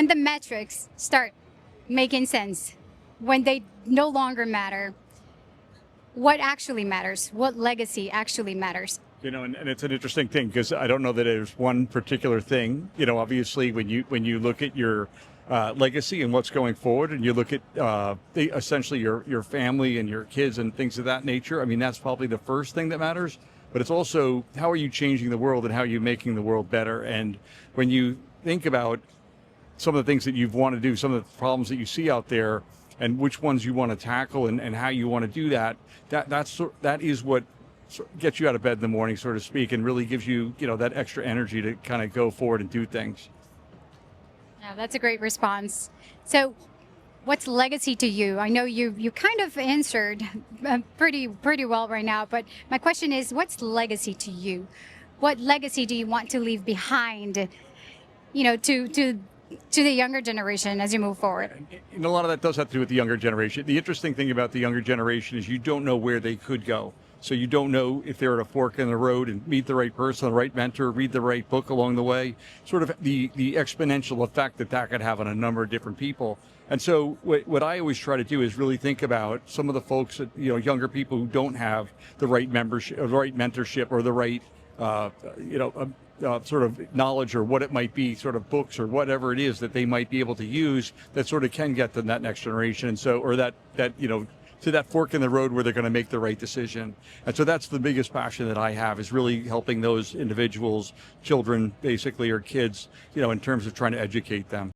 when the metrics start making sense, when they no longer matter, what actually matters? What legacy actually matters? And it's an interesting thing because I don't know that there's one particular thing. Obviously, when you look at your legacy and what's going forward, and you look at essentially your family and your kids and things of that nature. I mean, that's probably the first thing that matters. But it's also how are you changing the world and how are you making the world better? And when you think about some of the things that you want to do, some of the problems that you see out there, and which ones you want to tackle and how you want to do that, that is what gets you out of bed in the morning, so to speak, and really gives you, that extra energy to kind of go forward and do things. Yeah, that's a great response. So, what's legacy to you? I know you kind of answered pretty well right now, but my question is, what's legacy to you? What legacy do you want to leave behind? To the younger generation as you move forward. And a lot of that does have to do with the younger generation. The interesting thing about the younger generation is you don't know where they could go. So you don't know if they're at a fork in the road and meet the right person, the right mentor, read the right book along the way, sort of the exponential effect that could have on a number of different people. And so what I always try to do is really think about some of the folks that, younger people who don't have the right membership, or the right mentorship, or the right, sort of knowledge, or what it might be, sort of books or whatever it is that they might be able to use that sort of can get them that next generation. And so, or that to that fork in the road where they're going to make the right decision. And so that's the biggest passion that I have, is really helping those individuals, children, basically, or kids, in terms of trying to educate them.